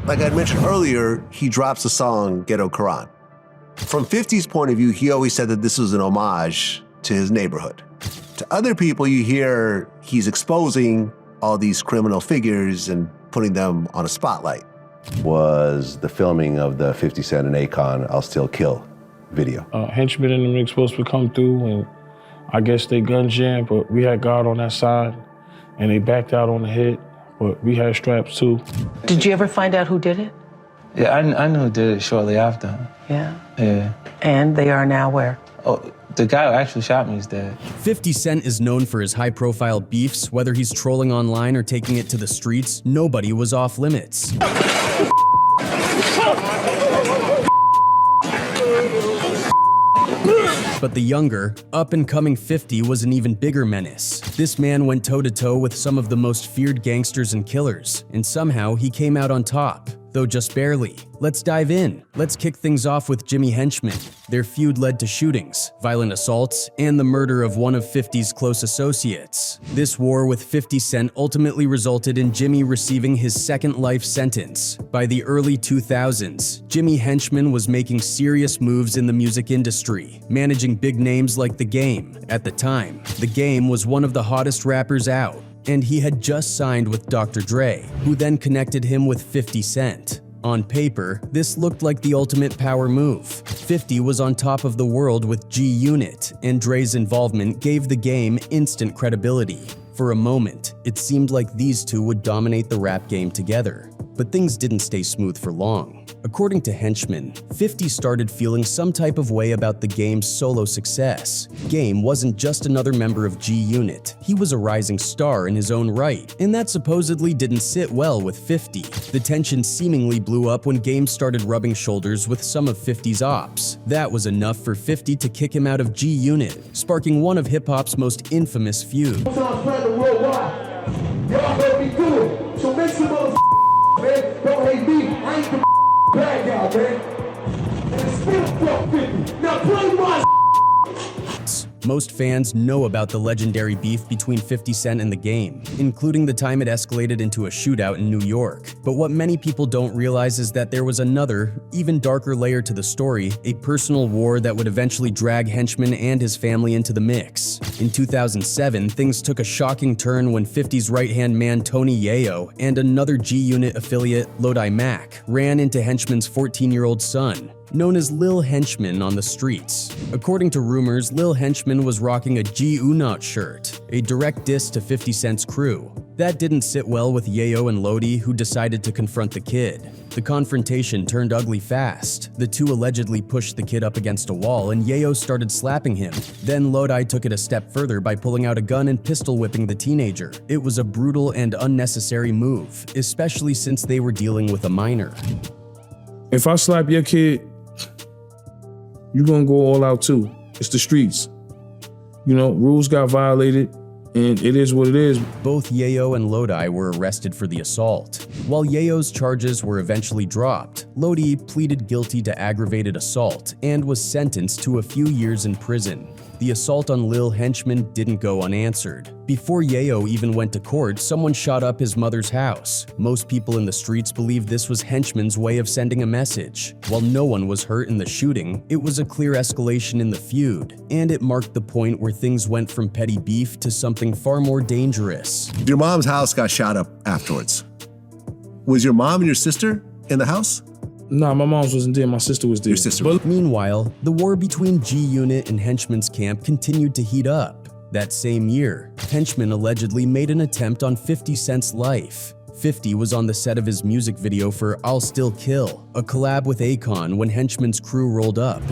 Like I mentioned earlier, he drops the song Ghetto Quran. From 50's point of view, he always said that this was an homage to his neighborhood. To other people, you hear he's exposing all these criminal figures and putting them on a spotlight. Was the filming of the 50 Cent and Akon I'll Still Kill video. Henchman and them niggas supposed to come through, and I guess they gun jammed, but we had guard on that side, and they backed out on the hit, but we had straps too. Did you ever find out who did it? Yeah, I knew who did it shortly after. Yeah? Yeah. And they are now where? Oh, the guy who actually shot me is dead. 50 Cent is known for his high-profile beefs. Whether he's trolling online or taking it to the streets, nobody was off limits. But the younger, up-and-coming 50 was an even bigger menace. This man went toe-to-toe with some of the most feared gangsters and killers, and somehow he came out on top, though just barely. Let's dive in. Let's kick things off with Jimmy Henchman. Their feud led to shootings, violent assaults, and the murder of one of 50's close associates. This war with 50 Cent ultimately resulted in Jimmy receiving his second life sentence. By the early 2000s, Jimmy Henchman was making serious moves in the music industry, managing big names like The Game. At the time, The Game was one of the hottest rappers out, and he had just signed with Dr. Dre, who then connected him with 50 Cent. On paper, this looked like the ultimate power move. 50 was on top of the world with G-Unit, and Dre's involvement gave The Game instant credibility. For a moment, it seemed like these two would dominate the rap game together. But things didn't stay smooth for long. According to Henchman, 50 started feeling some type of way about The Game's solo success. Game wasn't just another member of G-Unit, he was a rising star in his own right, and that supposedly didn't sit well with 50. The tension seemingly blew up when Game started rubbing shoulders with some of 50's ops. That was enough for 50 to kick him out of G-Unit, sparking one of hip-hop's most infamous feuds. Y'all heard me do it, so make some man. Don't hate me, I ain't the bad guy, man. And it's still fuck 50. Now play my Most fans know about the legendary beef between 50 Cent and The Game, including the time it escalated into a shootout in New York. But what many people don't realize is that there was another, even darker layer to the story, a personal war that would eventually drag Henchman and his family into the mix. In 2007, things took a shocking turn when 50's right-hand man Tony Yayo and another G-Unit affiliate, Lodi Mac, ran into Henchman's 14-year-old son, known as Lil Henchman on the streets. According to rumors, Lil Henchman was rocking a G-Unit shirt, a direct diss to 50 Cent's crew. That didn't sit well with Yayo and Lodi, who decided to confront the kid. The confrontation turned ugly fast. The two allegedly pushed the kid up against a wall, and Yayo started slapping him. Then Lodi took it a step further by pulling out a gun and pistol whipping the teenager. It was a brutal and unnecessary move, especially since they were dealing with a minor. If I slap your kid, you're gonna go all out too. It's the streets. You know, rules got violated, and it is what it is. Both Yayo and Lodi were arrested for the assault. While Yayo's charges were eventually dropped, Lodi pleaded guilty to aggravated assault and was sentenced to a few years in prison. The assault on Lil Henchman didn't go unanswered. Before Yayo even went to court, someone shot up his mother's house. Most people in the streets believe this was Henchman's way of sending a message. While no one was hurt in the shooting, it was a clear escalation in the feud, and it marked the point where things went from petty beef to something far more dangerous. Your mom's house got shot up afterwards. Was your mom and your sister in the house? Nah, my mom's wasn't there, my sister was there. Your sister. Meanwhile, the war between G-Unit and Henchman's camp continued to heat up. That same year, Henchman allegedly made an attempt on 50 Cent's life. 50 was on the set of his music video for I'll Still Kill, a collab with Akon, when Henchman's crew rolled up.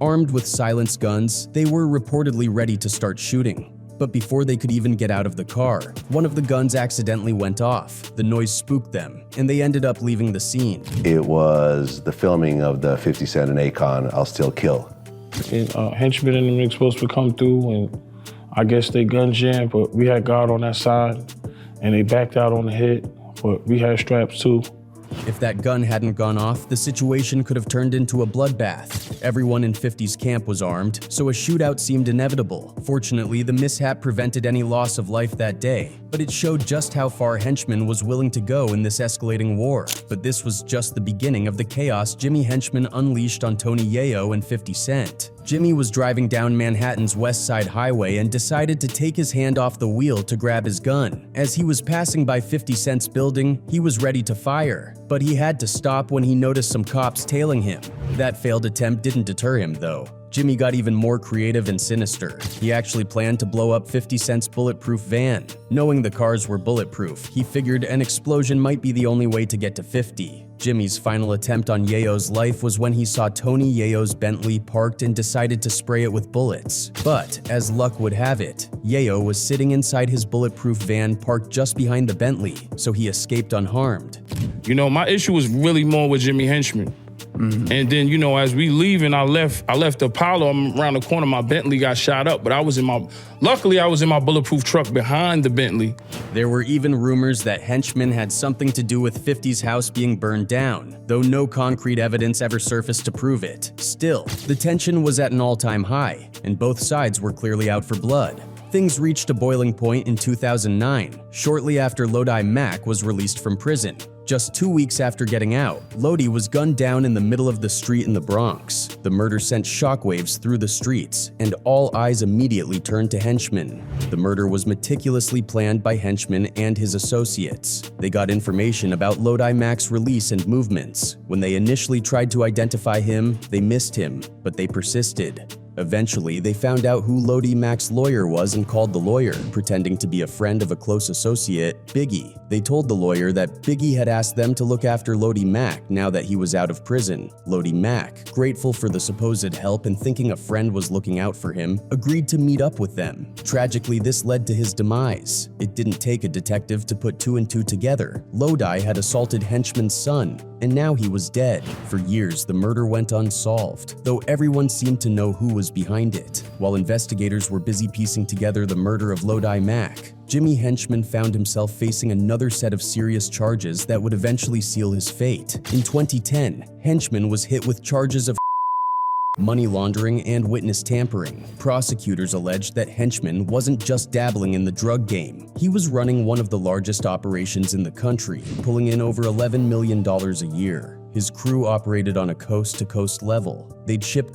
Armed with silenced guns, they were reportedly ready to start shooting. But before they could even get out of the car, one of the guns accidentally went off. The noise spooked them, and they ended up leaving the scene. It was the filming of the 50 Cent and Akon I'll Still Kill. And Henchman and them niggas supposed to come through, and I guess they gun jammed, but we had guard on that side, and they backed out on the hit, but we had straps too. If that gun hadn't gone off, the situation could have turned into a bloodbath. Everyone in 50's camp was armed, so a shootout seemed inevitable. Fortunately, the mishap prevented any loss of life that day, but it showed just how far Henchman was willing to go in this escalating war. But this was just the beginning of the chaos Jimmy Henchman unleashed on Tony Yayo and 50 Cent. Jimmy was driving down Manhattan's West Side Highway and decided to take his hand off the wheel to grab his gun. As he was passing by 50 Cent's building, he was ready to fire, but he had to stop when he noticed some cops tailing him. That failed attempt didn't deter him, though. Jimmy got even more creative and sinister. He actually planned to blow up 50 Cent's bulletproof van. Knowing the cars were bulletproof, he figured an explosion might be the only way to get to 50. Jimmy's final attempt on Yayo's life was when he saw Tony Yayo's Bentley parked and decided to spray it with bullets. But, as luck would have it, Yayo was sitting inside his bulletproof van parked just behind the Bentley, so he escaped unharmed. You know, my issue was really more with Jimmy Henchman. And then, you know, as we leaving, I left Apollo. I'm around the corner, my Bentley got shot up, but luckily I was in my bulletproof truck behind the Bentley. There were even rumors that Henchman had something to do with 50's house being burned down, though no concrete evidence ever surfaced to prove it. Still, the tension was at an all-time high, and both sides were clearly out for blood. Things reached a boiling point in 2009, shortly after Lodi Mack was released from prison. Just 2 weeks after getting out, Lodi was gunned down in the middle of the street in the Bronx. The murder sent shockwaves through the streets, and all eyes immediately turned to Henchman. The murder was meticulously planned by Henchman and his associates. They got information about Lodi Mack's release and movements. When they initially tried to identify him, they missed him, but they persisted. Eventually, they found out who Lodi Mack's lawyer was and called the lawyer, pretending to be a friend of a close associate, Biggie. They told the lawyer that Biggie had asked them to look after Lodi Mack now that he was out of prison. Lodi Mack, grateful for the supposed help and thinking a friend was looking out for him, agreed to meet up with them. Tragically, this led to his demise. It didn't take a detective to put two and two together. Lodi had assaulted Henchman's son, and now he was dead. For years, the murder went unsolved, though everyone seemed to know who was behind it. While investigators were busy piecing together the murder of Lodi Mack, Jimmy Henchman found himself facing another set of serious charges that would eventually seal his fate. In 2010, Henchman was hit with charges of money laundering and witness tampering. Prosecutors alleged that Henchman wasn't just dabbling in the drug game. He was running one of the largest operations in the country, pulling in over $11 million a year. His crew operated on a coast-to-coast level. They'd ship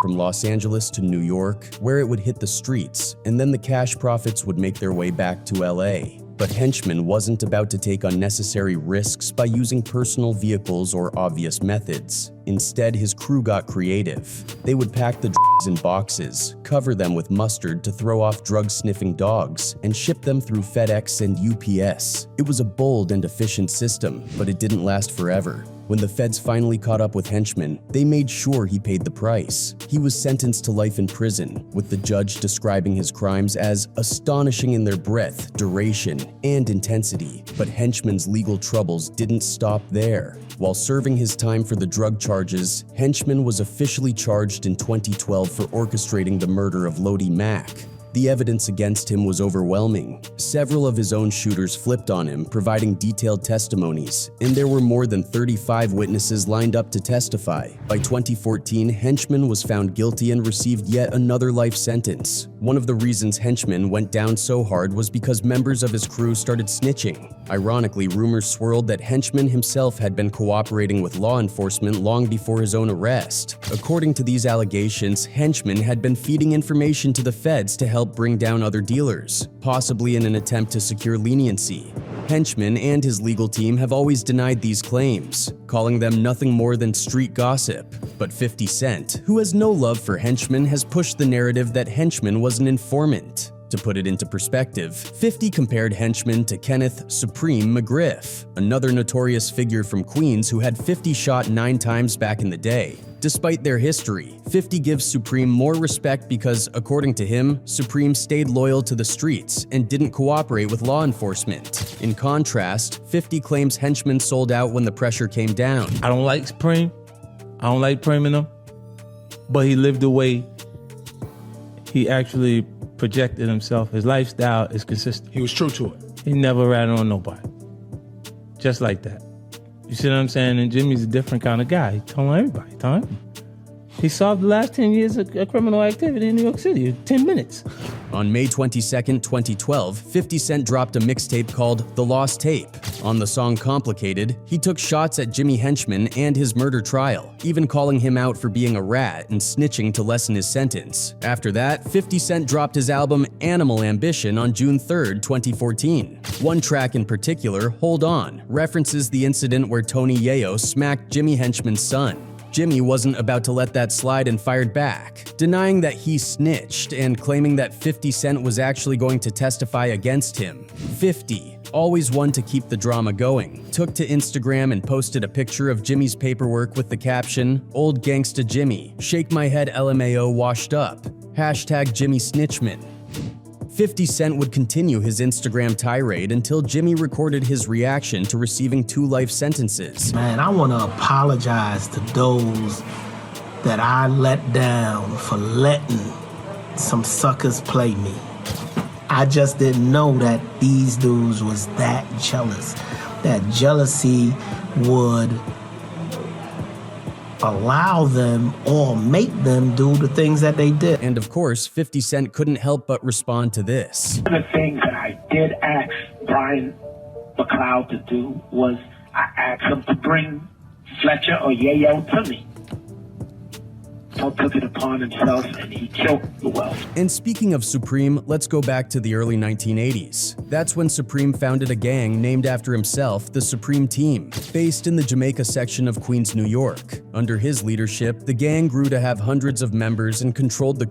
from Los Angeles to New York, where it would hit the streets, and then the cash profits would make their way back to LA. But Henchman wasn't about to take unnecessary risks by using personal vehicles or obvious methods. Instead, his crew got creative. They would pack the drugs in boxes, cover them with mustard to throw off drug-sniffing dogs, and ship them through FedEx and UPS. It was a bold and efficient system, but it didn't last forever. When the feds finally caught up with Henchman, they made sure he paid the price. He was sentenced to life in prison, with the judge describing his crimes as astonishing in their breadth, duration, and intensity. But Henchman's legal troubles didn't stop there. While serving his time for the drug charges, Henchman was officially charged in 2012 for orchestrating the murder of Lodi Mack. The evidence against him was overwhelming. Several of his own shooters flipped on him, providing detailed testimonies, and there were more than 35 witnesses lined up to testify. By 2014, Henchman was found guilty and received yet another life sentence. One of the reasons Henchman went down so hard was because members of his crew started snitching. Ironically, rumors swirled that Henchman himself had been cooperating with law enforcement long before his own arrest. According to these allegations, Henchman had been feeding information to the feds to help bring down other dealers, possibly in an attempt to secure leniency. Henchman and his legal team have always denied these claims, calling them nothing more than street gossip. But 50 Cent, who has no love for Henchman, has pushed the narrative that Henchman was an informant. To put it into perspective, 50 compared Henchman to Kenneth Supreme McGriff, another notorious figure from Queens who had 50 shot 9 times back in the day. Despite their history, 50 gives Supreme more respect because, according to him, Supreme stayed loyal to the streets and didn't cooperate with law enforcement. In contrast, 50 claims Henchman sold out when the pressure came down. I don't like Supreme. I don't like Prime, but he lived the way he actually projected himself. His lifestyle is consistent. He was true to it. He never ratted on nobody. Just like that. You see what I'm saying? And Jimmy's a different kind of guy. He told everybody, He solved the last 10 years of criminal activity in New York City in 10 minutes. On May 22nd, 2012, 50 Cent dropped a mixtape called The Lost Tape. On the song Complicated, he took shots at Jimmy Henchman and his murder trial, even calling him out for being a rat and snitching to lessen his sentence. After that, 50 Cent dropped his album Animal Ambition on June 3rd, 2014. One track in particular, Hold On, references the incident where Tony Yayo smacked Jimmy Henchman's son. Jimmy wasn't about to let that slide and fired back, denying that he snitched and claiming that 50 Cent was actually going to testify against him. 50, always one to keep the drama going, took to Instagram and posted a picture of Jimmy's paperwork with the caption, "Old Gangsta Jimmy, shake my head LMAO washed up, hashtag Jimmy Snitchman." 50 Cent would continue his Instagram tirade until Jimmy recorded his reaction to receiving 2 life sentences. Man, I want to apologize to those that I let down for letting some suckers play me. I just didn't know that these dudes was that jealous. That jealousy would allow them or make them do the things that they did. And of course, 50 Cent couldn't help but respond to this. One of the things that I did ask Brian McLeod to do was I asked him to bring Fletcher or Yayo to me. So took it upon himself and he killed the wealth. And speaking of Supreme, let's go back to the early 1980s. That's when Supreme founded a gang named after himself, the Supreme Team, based in the Jamaica section of Queens, New York. Under his leadership, the gang grew to have hundreds of members and controlled the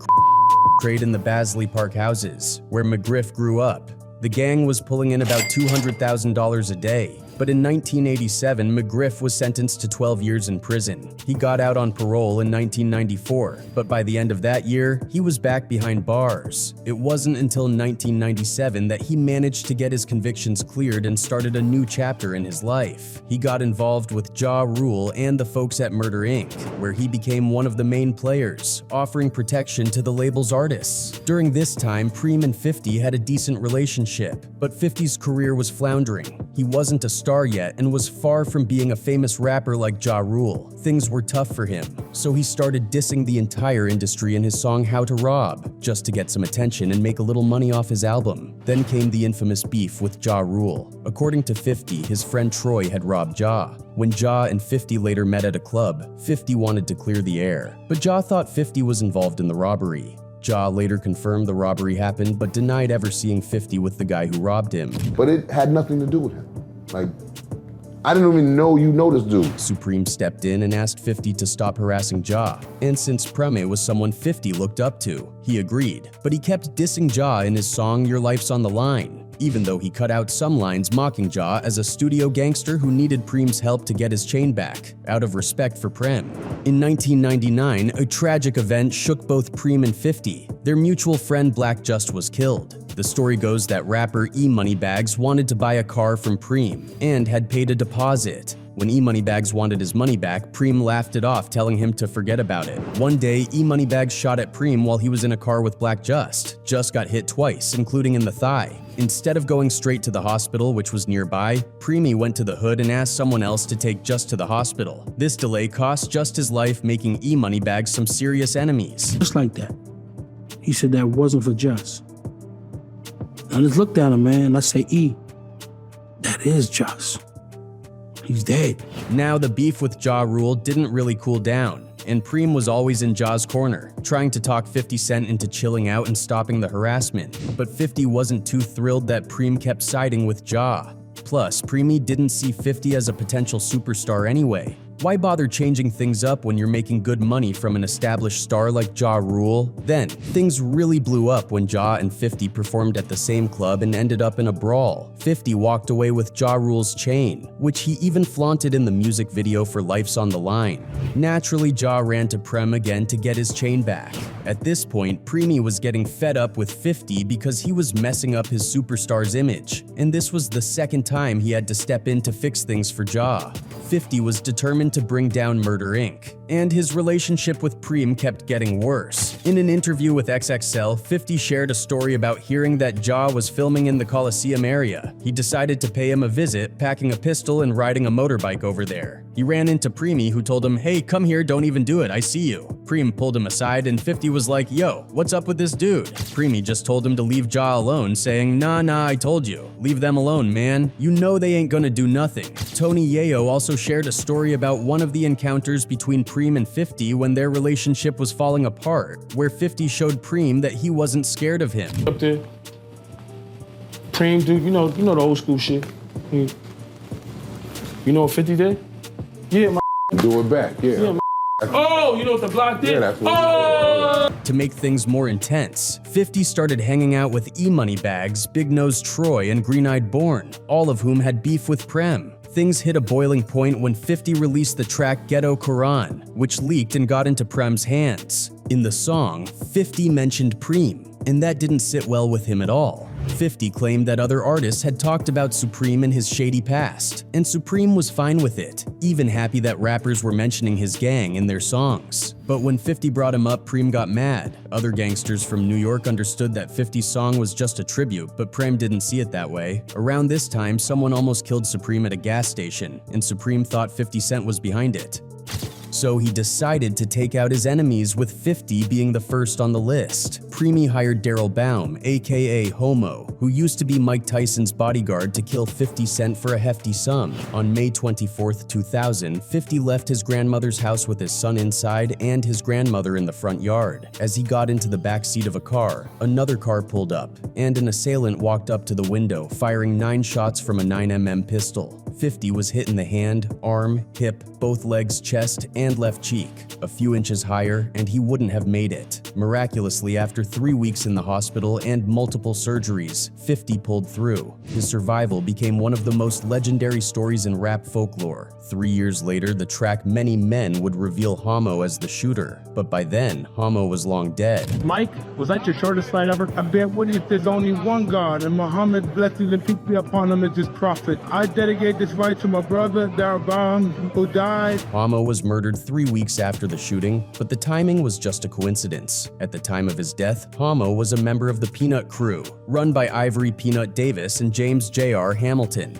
trade in the Basley Park houses, where McGriff grew up. The gang was pulling in about $200,000 a day. But in 1987, McGriff was sentenced to 12 years in prison. He got out on parole in 1994, but by the end of that year, he was back behind bars. It wasn't until 1997 that he managed to get his convictions cleared and started a new chapter in his life. He got involved with Ja Rule and the folks at Murder Inc., where he became one of the main players, offering protection to the label's artists. During this time, Preem and 50 had a decent relationship, but 50's career was floundering. He wasn't a star yet and was far from being a famous rapper like Ja Rule. Things were tough for him, so he started dissing the entire industry in his song How to Rob, just to get some attention and make a little money off his album. Then came the infamous beef with Ja Rule. According to 50, his friend Troy had robbed Ja. When Ja and 50 later met at a club, 50 wanted to clear the air, but Ja thought 50 was involved in the robbery. Ja later confirmed the robbery happened, but denied ever seeing 50 with the guy who robbed him. But it had nothing to do with him. Like, I didn't even know you know this dude. Supreme stepped in and asked 50 to stop harassing Ja. And since Preme was someone 50 looked up to, he agreed. But he kept dissing Ja in his song Your Life's on the Line, even though he cut out some lines mocking Ja as a studio gangster who needed Preem's help to get his chain back, out of respect for Prem. In 1999, a tragic event shook both Preem and 50. Their mutual friend Black Just was killed. The story goes that rapper E-Moneybags wanted to buy a car from Preem and had paid a deposit. When E-Moneybags wanted his money back, Preem laughed it off, telling him to forget about it. One day, E-Moneybags shot at Preem while he was in a car with Black Just. Just got hit twice, including in the thigh. Instead of going straight to the hospital, which was nearby, Preemy went to the hood and asked someone else to take Just to the hospital. This delay cost Just his life, making E-Moneybags some serious enemies. Just like that. He said that wasn't for Just. Now let's look at him, man. Let's say E. That is Just. He's dead. Now the beef with Ja Rule didn't really cool down, and Preem was always in Ja's corner, trying to talk 50 Cent into chilling out and stopping the harassment. But 50 wasn't too thrilled that Preem kept siding with Ja. Plus, Preemy didn't see 50 as a potential superstar anyway. Why bother changing things up when you're making good money from an established star like Ja Rule? Then, things really blew up when Ja and 50 performed at the same club and ended up in a brawl. 50 walked away with Ja Rule's chain, which he even flaunted in the music video for Life's on the Line. Naturally, Ja ran to Prem again to get his chain back. At this point, Preemy was getting fed up with 50 because he was messing up his superstar's image, and this was the second time he had to step in to fix things for Ja. 50 was determined determined to bring down Murder Inc., and his relationship with Preem kept getting worse. In an interview with XXL, 50 shared a story about hearing that Ja was filming in the Coliseum area. He decided to pay him a visit, packing a pistol and riding a motorbike over there. He ran into Preemy, who told him, "Hey, come here, don't even do it, I see you." Preem pulled him aside and 50 was like, "Yo, what's up with this dude?" Preemy just told him to leave Ja alone, saying, Nah, I told you. Leave them alone, man. You know they ain't gonna do nothing." Tony Yayo also shared a story about one of the encounters between Preem and 50 when their relationship was falling apart, where 50 showed Preem that he wasn't scared of him. Up there. Preem, dude, you know the old school shit. You know what 50 did? Yeah, my Do it back, yeah. Oh, you know what the block did? Yeah, that's what To make things more intense, 50 started hanging out with E-Money Bags, Big Nose Troy, and Green-Eyed Born, all of whom had beef with Prem. Things hit a boiling point when 50 released the track Ghetto Quran, which leaked and got into Prem's hands. In the song, 50 mentioned Preem, and that didn't sit well with him at all. 50 claimed that other artists had talked about Supreme in his shady past, and Supreme was fine with it, even happy that rappers were mentioning his gang in their songs. But when 50 brought him up, Preem got mad. Other gangsters from New York understood that 50's song was just a tribute, but Preem didn't see it that way. Around this time, someone almost killed Supreme at a gas station, and Supreme thought 50 Cent was behind it. So he decided to take out his enemies, with 50 being the first on the list. Preemy hired Daryl Baum, aka Homo, who used to be Mike Tyson's bodyguard, to kill 50 Cent for a hefty sum. On May 24th, 2000, 50 left his grandmother's house with his son inside and his grandmother in the front yard. As he got into the back seat of a car, another car pulled up, and an assailant walked up to the window, firing 9 shots from a 9mm pistol. 50 was hit in the hand, arm, hip, both legs, chest, and left cheek. A few inches higher, and he wouldn't have made it. Miraculously, after 3 weeks in the hospital and multiple surgeries, 50 pulled through. His survival became one of the most legendary stories in rap folklore. 3 years later, the track Many Men would reveal Homo as the shooter, but by then, Homo was long dead. Mike, was that your shortest fight ever? I bear witness there's only one God, and Muhammad, blessings and peace be upon him, is his prophet. I dedicate this fight to my brother, Darabam, who died. Homo was murdered 3 weeks after the shooting, but the timing was just a coincidence. At the time of his death, Homo was a member of the Peanut Crew, run by Ivory Peanut Davis and James J.R. Hamilton.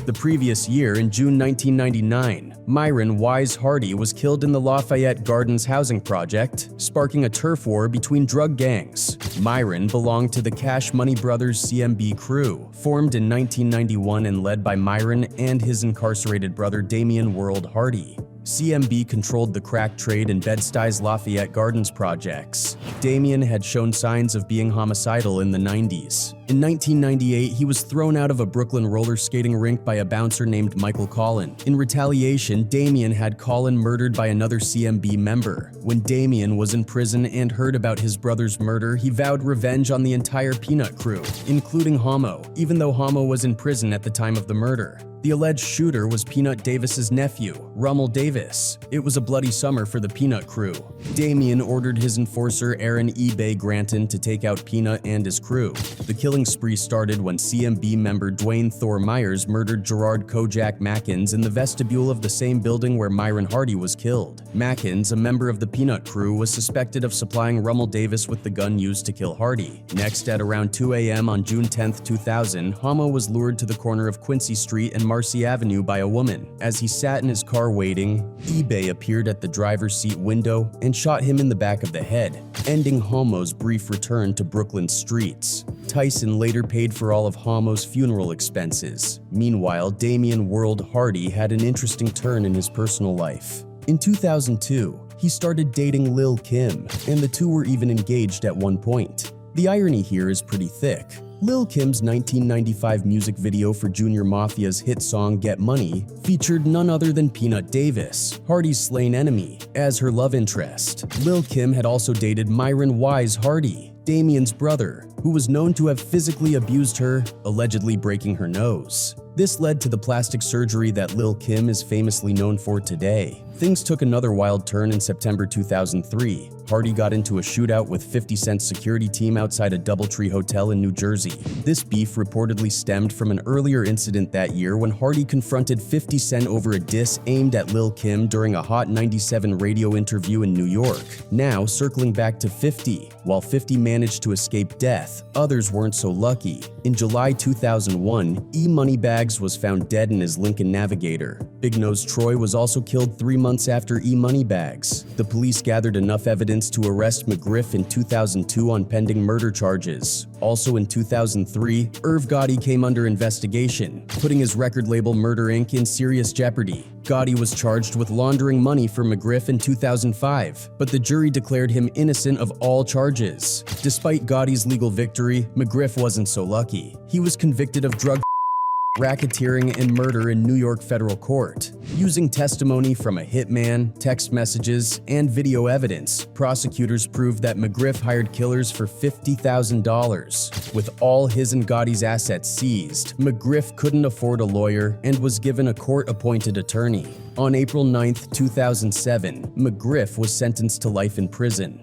The previous year, in June 1999, Myron Wise Hardy was killed in the Lafayette Gardens housing project, sparking a turf war between drug gangs. Myron belonged to the Cash Money Brothers CMB crew, formed in 1991 and led by Myron and his incarcerated brother Damion World Hardy. CMB controlled the crack trade in Bed-Stuy's Lafayette Gardens projects. Damion had shown signs of being homicidal in the 90s. In 1998, he was thrown out of a Brooklyn roller skating rink by a bouncer named Michael Collin. In retaliation, Damion had Collin murdered by another CMB member. When Damion was in prison and heard about his brother's murder, he vowed revenge on the entire Peanut crew, including Homo, even though Homo was in prison at the time of the murder. The alleged shooter was Peanut Davis's nephew, Rummel Davis. It was a bloody summer for the Peanut crew. Damion ordered his enforcer Aaron eBay Granton to take out Peanut and his crew. The killing spree started when CMB member Dwayne Thor Myers murdered Gerard Kojak Mackins in the vestibule of the same building where Myron Hardy was killed. Mackins, a member of the Peanut crew, was suspected of supplying Rummel Davis with the gun used to kill Hardy. Next, at around 2 a.m. on June 10, 2000, Homo was lured to the corner of Quincy Street and Marcy Avenue by a woman. As he sat in his car waiting, eBay appeared at the driver's seat window and shot him in the back of the head, ending Homo's brief return to Brooklyn streets. Tyson later paid for all of Homo's funeral expenses. Meanwhile, Damion World Hardy had an interesting turn in his personal life. In 2002, he started dating Lil' Kim, and the two were even engaged at one point. The irony here is pretty thick. Lil' Kim's 1995 music video for Junior Mafia's hit song Get Money featured none other than Peanut Davis, Hardy's slain enemy, as her love interest. Lil' Kim had also dated Myron Wise Hardy, Damion's brother, who was known to have physically abused her, allegedly breaking her nose. This led to the plastic surgery that Lil' Kim is famously known for today. Things took another wild turn in September 2003. Hardy got into a shootout with 50 Cent's security team outside a DoubleTree hotel in New Jersey. This beef reportedly stemmed from an earlier incident that year when Hardy confronted 50 Cent over a diss aimed at Lil' Kim during a Hot 97 radio interview in New York. Now, circling back to 50. While 50 managed to escape death, others weren't so lucky. In July 2001, E Moneybags was found dead in his Lincoln Navigator. Big Nose Troy was also killed 3 months after E Moneybags. The police gathered enough evidence to arrest McGriff in 2002 on pending murder charges. Also in 2003, Irv Gotti came under investigation, putting his record label Murder Inc. in serious jeopardy. Gotti was charged with laundering money for McGriff in 2005, but the jury declared him innocent of all charges. Despite Gotti's legal victory, McGriff wasn't so lucky. He was convicted of drug racketeering and murder in New York federal court. Using testimony from a hitman, text messages, and video evidence, prosecutors proved that McGriff hired killers for $50,000. With all his and Gotti's assets seized, McGriff couldn't afford a lawyer and was given a court-appointed attorney. On April 9, 2007, McGriff was sentenced to life in prison.